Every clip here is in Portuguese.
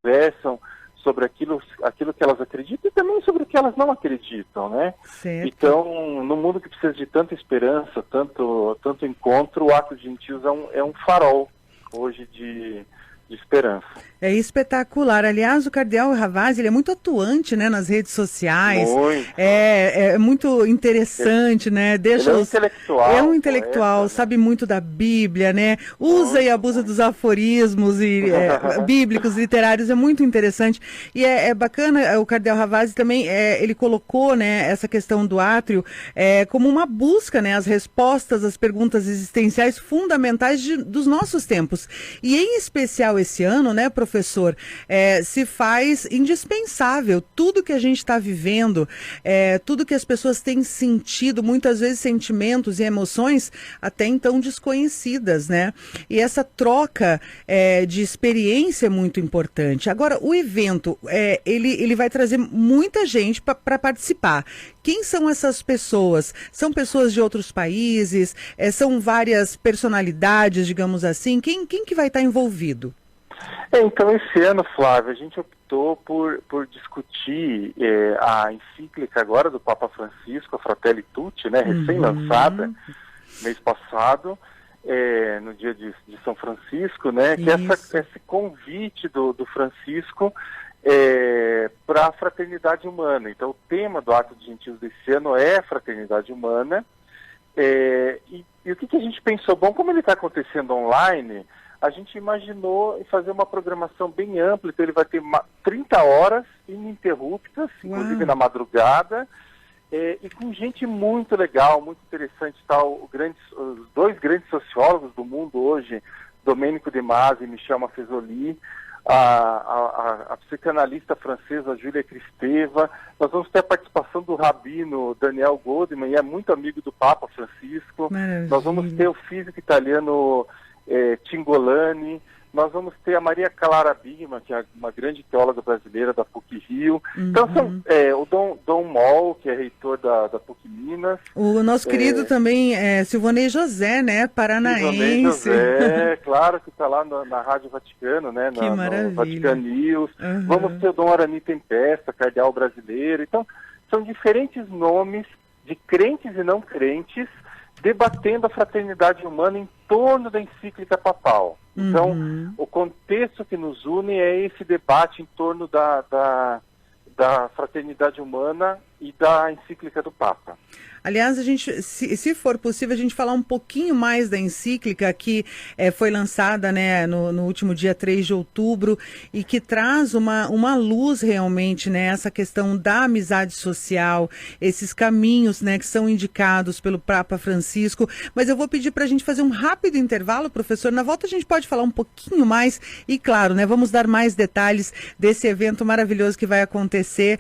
conversam sobre aquilo que elas acreditam e também sobre o que elas não acreditam, né? Certo. Então, no mundo que precisa de tanta esperança, tanto encontro, o Atos de Gentios é um farol hoje de esperança. É espetacular. Aliás, o Cardeal Ravasi, ele é muito atuante, né, nas redes sociais. Muito. É muito interessante, né? Ele é um intelectual. É um intelectual, poeta, sabe muito da Bíblia, né? Usa e abusa dos aforismos bíblicos, literários, é muito interessante. E é bacana, o Cardeal Ravasi também, ele colocou, né, essa questão do átrio como uma busca, né, as respostas às perguntas existenciais fundamentais dos nossos tempos. E em especial esse ano, né, professor, se faz indispensável. Tudo que a gente está vivendo, tudo que as pessoas têm sentido, muitas vezes sentimentos e emoções até então desconhecidas, né? E essa troca de experiência é muito importante. Agora, o evento, ele vai trazer muita gente para participar. Quem são essas pessoas? São pessoas de outros países? São várias personalidades, digamos assim? Quem que vai estar envolvido? Então, esse ano, Flávio, a gente optou por discutir a encíclica agora do Papa Francisco, a Fratelli Tutti, né, recém-lançada, mês passado, no dia de São Francisco, né, que é esse convite do Francisco para a fraternidade humana. Então, o tema do Ato de Gentios desse ano é fraternidade humana. E o que a gente pensou? Bom, como ele está acontecendo online, a gente imaginou fazer uma programação bem ampla, então ele vai ter 30 horas ininterruptas, inclusive na madrugada, e com gente muito legal, muito interessante, os dois grandes sociólogos do mundo hoje, Domenico De Masi e Michel Maffezoli, a psicanalista francesa Júlia Kristeva. Nós vamos ter a participação do rabino Daniel Goldman, e é muito amigo do Papa Francisco. Maravilha. Nós vamos ter o físico italiano Tingolani, nós vamos ter a Maria Clara Bima, que é uma grande teóloga brasileira da PUC-Rio. Então, o Dom Moll, que é reitor da PUC-Minas. O nosso querido também Silvonei José, né, paranaense. Silvonei José, claro, que está lá na Rádio Vaticano, né, no Vatican News. Vamos ter o Dom Arani Tempesta, cardeal brasileiro. Então, são diferentes nomes de crentes e não crentes debatendo a fraternidade humana em torno da encíclica papal. Então, o contexto que nos une é esse debate em torno da fraternidade humana e da encíclica do Papa. Aliás, a gente, se for possível, a gente falar um pouquinho mais da encíclica que foi lançada, né, no último dia 3 de outubro e que traz uma luz realmente, né, essa questão da amizade social, esses caminhos, né, que são indicados pelo Papa Francisco. Mas eu vou pedir para a gente fazer um rápido intervalo, professor. Na volta a gente pode falar um pouquinho mais e, claro, né, vamos dar mais detalhes desse evento maravilhoso que vai acontecer,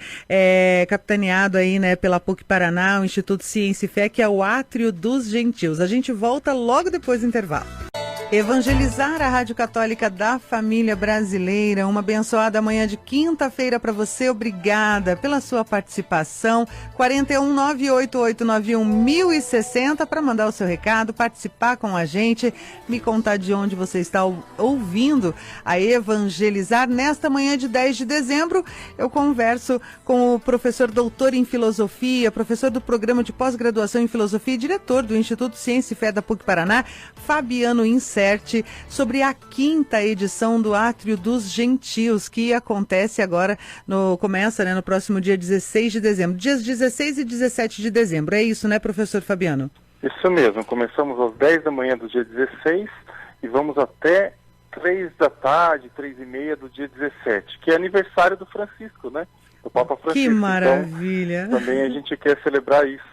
capitaneado aí, né, pela PUC Paraná, o Instituto Ciência e Fé, que é o Átrio dos Gentios. A gente volta logo depois do intervalo. Evangelizar a Rádio Católica da Família Brasileira. Uma abençoada manhã de quinta-feira para você. Obrigada pela sua participação. 41988911060 para mandar o seu recado, participar com a gente, me contar de onde você está ouvindo a Evangelizar. Nesta manhã de 10 de dezembro, eu converso com o professor doutor em filosofia, professor do programa de pós-graduação em filosofia e diretor do Instituto Ciência e Fé da PUC Paraná, Fabiano Inserte, sobre a 5ª edição do Átrio dos Gentios, que acontece agora, começa, né, no próximo dia 16 de dezembro. Dias 16 e 17 de dezembro. É isso, né, professor Fabiano? Isso mesmo. Começamos às 10 da manhã do dia 16 e vamos até 3 da tarde, 3h30 do dia 17, que é aniversário do Francisco, né? Do Papa Francisco. Que maravilha! Então, também a gente quer celebrar isso.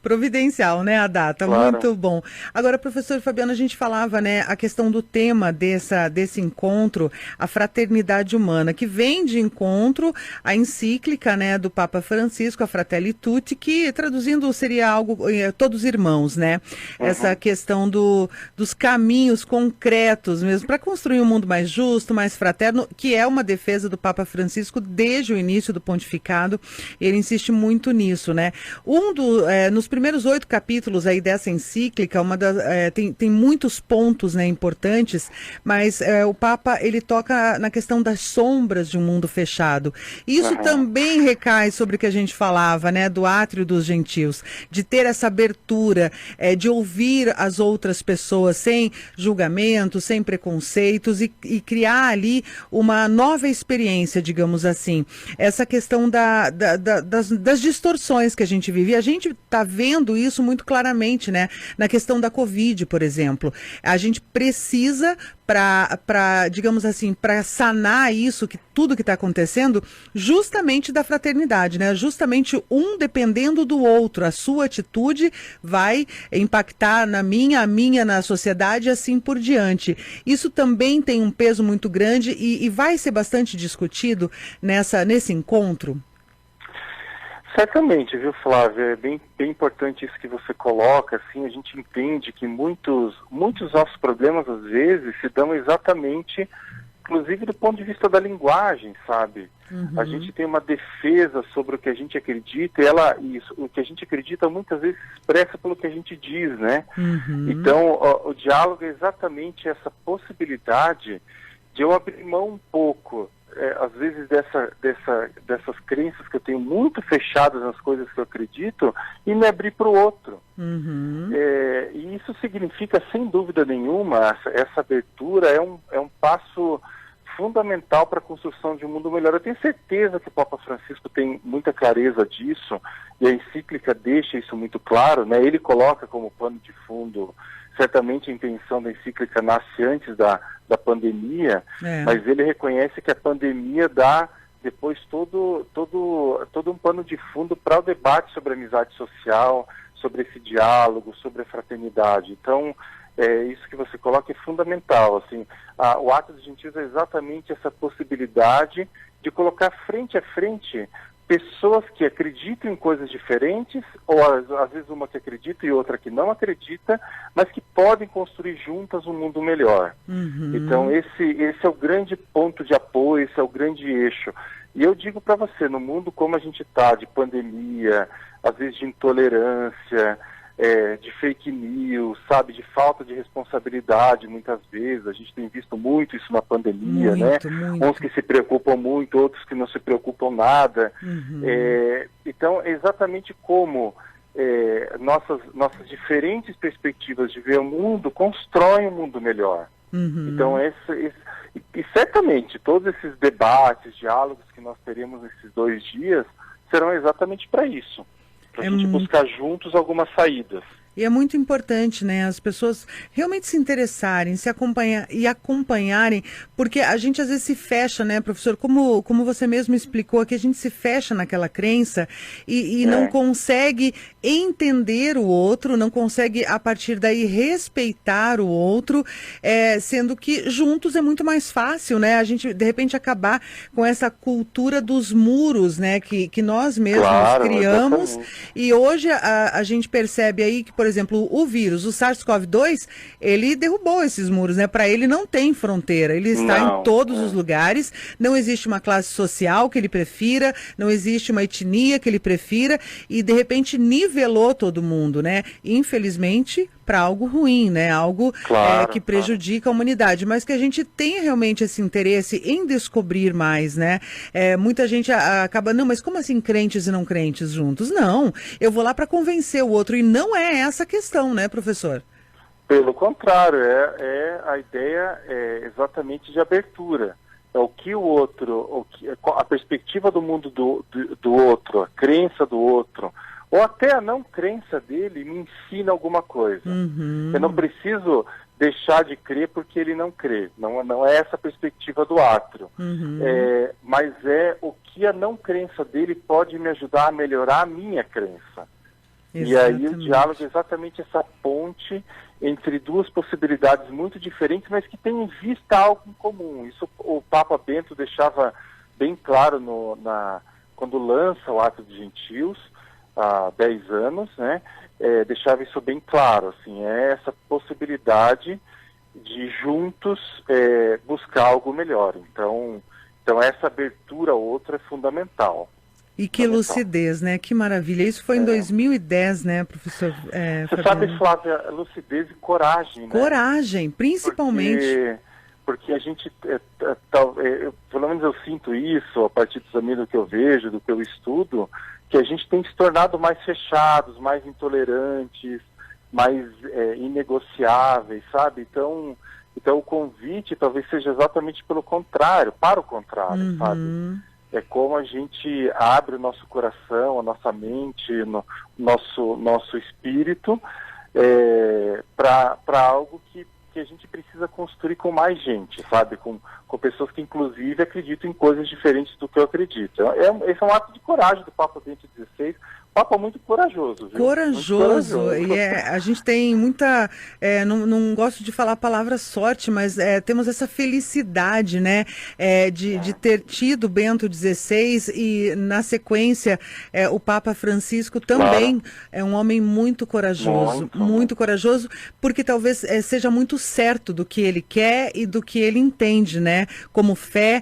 Providencial, né, a data? Claro. Muito bom. Agora, professor Fabiano, a gente falava, né, a questão do tema desse encontro, a fraternidade humana, que vem de encontro à encíclica, né, do Papa Francisco, a Fratelli Tutti, que traduzindo seria algo, todos irmãos, né? Essa questão dos caminhos concretos mesmo, para construir um mundo mais justo, mais fraterno, que é uma defesa do Papa Francisco desde o início do pontificado. Ele insiste muito nisso, né? Nos primeiros 8 capítulos aí dessa encíclica, tem muitos pontos, né, importantes, mas o Papa, ele toca na questão das sombras de um mundo fechado. Isso também recai sobre o que a gente falava, né, do átrio dos gentios, de ter essa abertura, de ouvir as outras pessoas sem julgamento, sem preconceitos e criar ali uma nova experiência, digamos assim. Essa questão das distorções que a gente vive. E a gente está vendo isso muito claramente, né? Na questão da Covid, por exemplo. A gente precisa, digamos assim, para sanar isso, tudo que está acontecendo, justamente da fraternidade, né? Justamente um dependendo do outro. A sua atitude vai impactar a minha na sociedade e assim por diante. Isso também tem um peso muito grande e vai ser bastante discutido nesse encontro. Certamente, viu, Flávia? É bem importante isso que você coloca. Assim, a gente entende que muitos nossos problemas, às vezes, se dão exatamente, inclusive do ponto de vista da linguagem, sabe? A gente tem uma defesa sobre o que a gente acredita e o que a gente acredita muitas vezes se expressa pelo que a gente diz, né? Então, o diálogo é exatamente essa possibilidade de eu abrir mão um pouco, às vezes, dessas crenças que eu tenho muito fechadas nas coisas que eu acredito e me abrir para o outro. E isso significa, sem dúvida nenhuma, essa abertura é um passo fundamental para a construção de um mundo melhor. Eu tenho certeza que o Papa Francisco tem muita clareza disso, e a encíclica deixa isso muito claro, né? Ele coloca como pano de fundo, certamente a intenção da encíclica nasce antes da pandemia, mas ele reconhece que a pandemia dá depois todo um pano de fundo para o debate sobre a amizade social, sobre esse diálogo, sobre a fraternidade. Então, isso que você coloca é fundamental. Assim, o Ato dos Gentios é exatamente essa possibilidade de colocar frente a frente pessoas que acreditam em coisas diferentes, ou às vezes uma que acredita e outra que não acredita, mas que podem construir juntas um mundo melhor. Então esse é o grande ponto de apoio, esse é o grande eixo. E eu digo para você, no mundo como a gente está, de pandemia, às vezes de intolerância, de fake news, sabe, de falta de responsabilidade, muitas vezes. A gente tem visto muito isso na pandemia, né? Uns que se preocupam muito, outros que não se preocupam nada. Então, é exatamente como nossas diferentes perspectivas de ver o mundo constroem um mundo melhor. Então, e certamente, todos esses debates, diálogos que nós teremos nesses 2 dias serão exatamente para isso. Para a gente buscar juntos algumas saídas. E é muito importante, né, as pessoas realmente se interessarem, se acompanharem, porque a gente às vezes se fecha, né, professor, como você mesmo explicou, que a gente se fecha naquela crença e não consegue entender o outro, não consegue a partir daí respeitar o outro, sendo que juntos é muito mais fácil, né, a gente de repente acabar com essa cultura dos muros, né, que nós mesmos criamos. Exatamente. E hoje a gente percebe aí que, por exemplo, o vírus, o SARS-CoV-2, ele derrubou esses muros, né? Para ele não tem fronteira, ele está em todos os lugares, não existe uma classe social que ele prefira, não existe uma etnia que ele prefira, e de repente nivelou todo mundo, né? Infelizmente, para algo ruim, né? Algo que prejudica a humanidade, mas que a gente tenha realmente esse interesse em descobrir mais, né? Muita gente acaba, não, mas como assim crentes e não crentes juntos? Não, eu vou lá para convencer o outro, e não é essa a questão, né, professor? Pelo contrário, a ideia exatamente de abertura. É o que o outro, a perspectiva do mundo do outro, a crença do outro, ou até a não crença dele me ensina alguma coisa. Eu não preciso deixar de crer porque ele não crê. Não é essa a perspectiva do átrio. Mas é o que a não crença dele pode me ajudar a melhorar a minha crença. Exatamente. E aí o diálogo é exatamente essa ponte entre 2 possibilidades muito diferentes, mas que têm em vista algo em comum. Isso o Papa Bento deixava bem claro quando lança o Ato dos Gentios, há 10 anos, né? Deixava isso bem claro, assim, essa possibilidade de juntos buscar algo melhor. Então essa abertura a outra é fundamental. E que lucidez, né? Que maravilha. Isso foi em 2010, né, professor? Você sabe, Flávia, lucidez e coragem, né? Coragem, principalmente. Porque a gente, pelo menos eu sinto isso, a partir dos amigos que eu vejo, do que eu estudo, que a gente tem se tornado mais fechados, mais intolerantes, mais inegociáveis, sabe? Então o convite talvez seja exatamente para o contrário, sabe? É como a gente abre o nosso coração, a nossa mente, nosso espírito para algo que a gente precisa construir com mais gente, sabe? Com pessoas que, inclusive, acreditam em coisas diferentes do que eu acredito. Esse é um ato de coragem do Papa Bento XVI. Papa muito corajoso, viu? Corajoso. Muito corajoso. E a gente tem muita... não gosto de falar a palavra sorte, mas temos essa felicidade, né? De ter tido Bento XVI e, na sequência, o Papa Francisco também é um homem muito corajoso. Muito corajoso, porque talvez seja muito certo do que ele quer e do que ele entende, né? Como fé,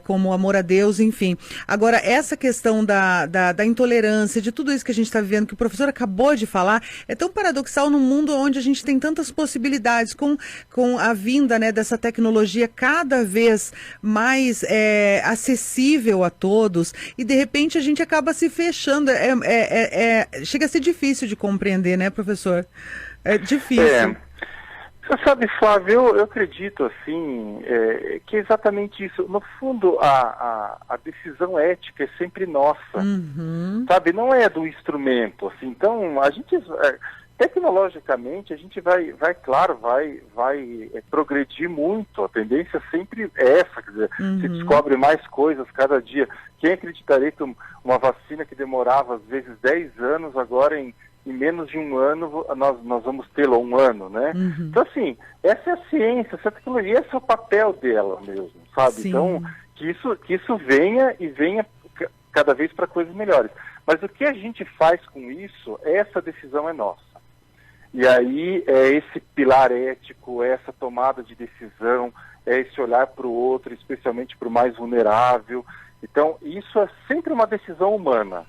como amor a Deus, enfim. Agora, essa questão da intolerância, de tudo isso que a gente está vivendo, que o professor acabou de falar, é tão paradoxal num mundo onde a gente tem tantas possibilidades, com a vinda, né, dessa tecnologia cada vez mais acessível a todos, e de repente a gente acaba se fechando. Chega a ser difícil de compreender, né, professor? É difícil. Você sabe, Flávio, eu acredito, assim, que é exatamente isso. No fundo, a decisão ética é sempre nossa, sabe? Não é do instrumento, assim. Então, a gente, tecnologicamente, a gente vai progredir muito. A tendência sempre é essa, quer dizer, se descobre mais coisas cada dia. Quem acreditaria que uma vacina que demorava, às vezes, 10 anos, agora em menos de um ano, nós vamos tê-la 1 ano, né? Então, assim, essa é a ciência, essa tecnologia, esse é o papel dela mesmo, sabe? Sim. Então, que isso venha e venha cada vez para coisas melhores. Mas o que a gente faz com isso, essa decisão é nossa. E aí, esse pilar ético, essa tomada de decisão, esse olhar para o outro, especialmente para o mais vulnerável. Então, isso é sempre uma decisão humana.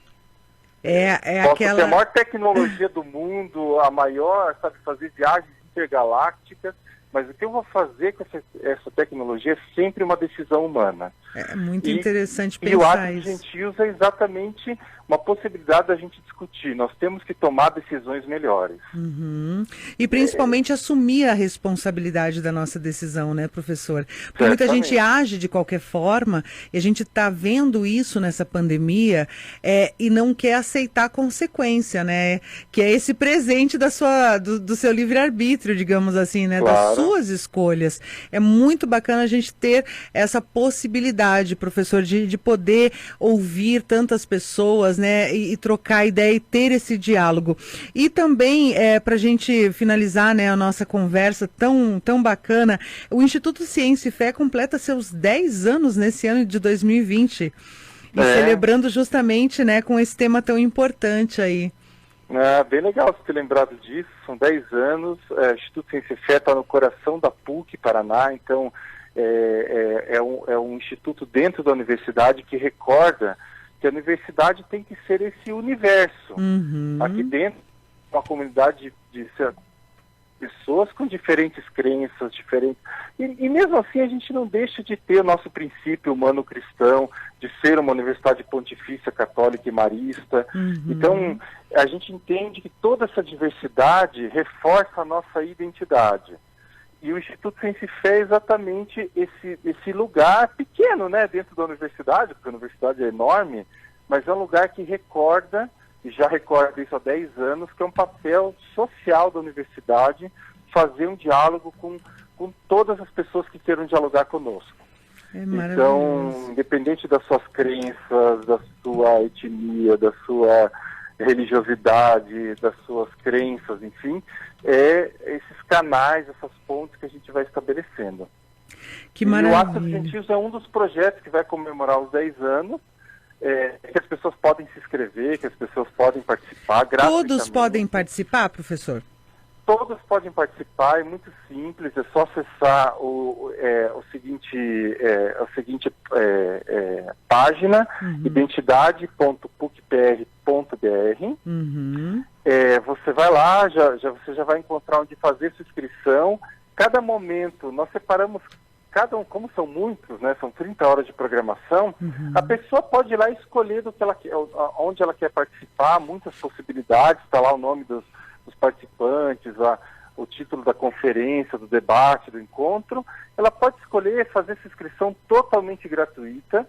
Posso ter a maior tecnologia do mundo, a maior, sabe, fazer viagens intergalácticas, mas o que eu vou fazer com essa tecnologia é sempre uma decisão humana. É muito interessante pensar isso. E o ato isso. de Gentios é exatamente uma possibilidade da gente discutir. Nós temos que tomar decisões melhores. E principalmente assumir a responsabilidade da nossa decisão, né, professor? Porque muita gente age de qualquer forma, e a gente está vendo isso nessa pandemia, e não quer aceitar a consequência, né? Que é esse presente do seu livre-arbítrio, digamos assim, né? Das suas escolhas. É muito bacana a gente ter essa possibilidade, professor, de poder ouvir tantas pessoas, né, e trocar ideia e ter esse diálogo. E também, para a gente finalizar, né, a nossa conversa tão bacana, o Instituto Ciência e Fé completa seus 10 anos nesse ano de 2020. E celebrando justamente, né, com esse tema tão importante aí. Bem legal você ter lembrado disso, são 10 anos, o Instituto Ciência e Fé está no coração da PUC, Paraná, então é um instituto dentro da universidade que recorda que a universidade tem que ser esse universo. Aqui dentro, uma comunidade de pessoas com diferentes crenças, E mesmo assim a gente não deixa de ter o nosso princípio humano cristão, de ser uma universidade pontifícia, católica e marista. Então, a gente entende que toda essa diversidade reforça a nossa identidade. E o Instituto Ciência e Fé é exatamente esse lugar pequeno, né, dentro da universidade, porque a universidade é enorme, mas é um lugar que recorda, e já recorda isso há 10 anos, que é um papel social da universidade, fazer um diálogo com todas as pessoas que queiram dialogar conosco. Então, independente das suas crenças, da sua etnia, da sua religiosidade, das suas crenças, enfim, esses canais, essas pontes que a gente vai estabelecendo. Que maravilha. E o Ato de Gentios é um dos projetos que vai comemorar os 10 anos, que as pessoas podem se inscrever, que as pessoas podem participar gratuitamente. Todos podem participar, professor? Todos podem participar, é muito simples, é só acessar o seguinte página página, identidade.pucpr.br. Você vai lá, você já vai encontrar onde fazer sua inscrição. Cada momento, nós separamos, como são muitos, né, são 30 horas de programação, a pessoa pode ir lá e escolher onde ela quer participar, muitas possibilidades, está lá o nome dos participantes, o título da conferência, do debate, do encontro. Ela pode escolher fazer essa inscrição totalmente gratuita,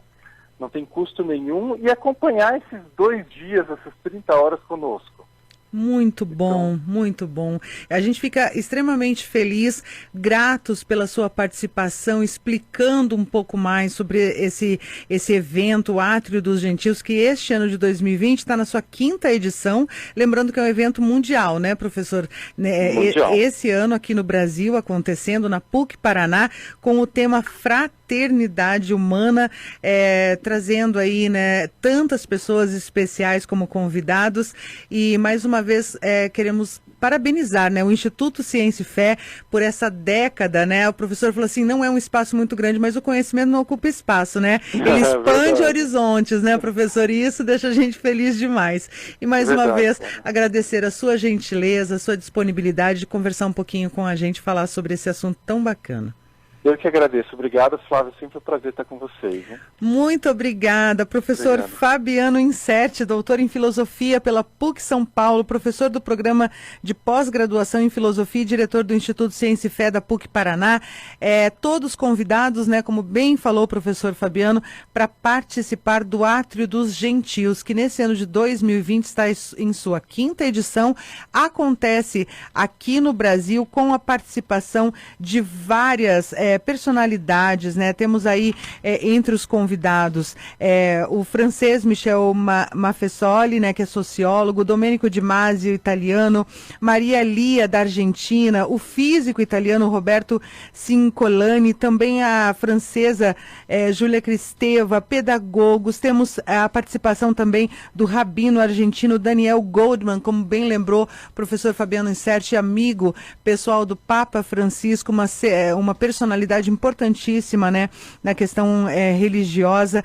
não tem custo nenhum, e acompanhar esses 2 dias, essas 30 horas conosco. Muito bom, muito bom. A gente fica extremamente feliz, gratos pela sua participação, explicando um pouco mais sobre esse evento, o Átrio dos Gentios, que este ano de 2020 está na sua 5ª edição. Lembrando que é um evento mundial, né, professor? Mundial. Esse ano aqui no Brasil, acontecendo na PUC Paraná, com o tema Fraternidade Humana, trazendo aí, né, tantas pessoas especiais como convidados. E mais uma vez queremos parabenizar, né, o Instituto Ciência e Fé por essa década, né? O professor falou assim, não é um espaço muito grande, mas o conhecimento não ocupa espaço, né? Ele expande horizontes, né, professor? E isso deixa a gente feliz demais. E mais uma vez, agradecer a sua gentileza, a sua disponibilidade de conversar um pouquinho com a gente, falar sobre esse assunto tão bacana. Eu que agradeço. Obrigado, Flávio. Sempre um prazer estar com vocês. Né? Muito obrigada. Professor Fabiano Incerti, doutor em Filosofia pela PUC São Paulo, professor do programa de pós-graduação em Filosofia e diretor do Instituto Ciência e Fé da PUC Paraná. Todos convidados, né, como bem falou o professor Fabiano, para participar do Átrio dos Gentios, que nesse ano de 2020 está em sua 5ª edição. Acontece aqui no Brasil com a participação de várias personalidades, né? Temos aí entre os convidados o francês Michel Maffesoli, né, que é sociólogo, Domenico Di Masio, italiano, Maria Lia, da Argentina, o físico italiano Roberto Cincolani, também a francesa Júlia Kristeva, pedagogos. Temos a participação também do rabino argentino Daniel Goldman, como bem lembrou o professor Fabiano Incerti, amigo pessoal do Papa Francisco, uma personalidade importantíssima, né, na questão religiosa.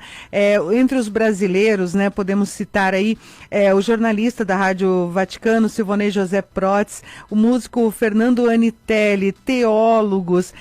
Entre os brasileiros, né, podemos citar aí o jornalista da Rádio Vaticano, Silvonei José Protz, o músico Fernando Anitelli, teólogos,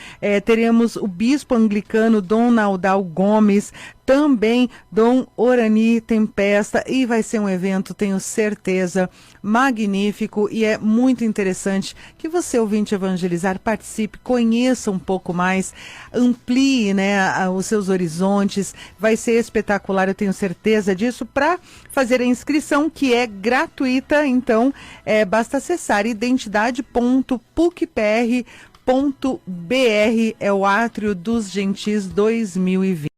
teremos o bispo anglicano Dom Naldal Gomes, também Dom Orani Tempesta, e vai ser um evento, tenho certeza, magnífico, e é muito interessante que você, ouvinte Evangelizar, participe, conheça um pouco mais, amplie, né, os seus horizontes. Vai ser espetacular, eu tenho certeza disso. Para fazer a inscrição, que é gratuita, então basta acessar identidade.pucpr.br, é o Átrio dos Gentis 2020.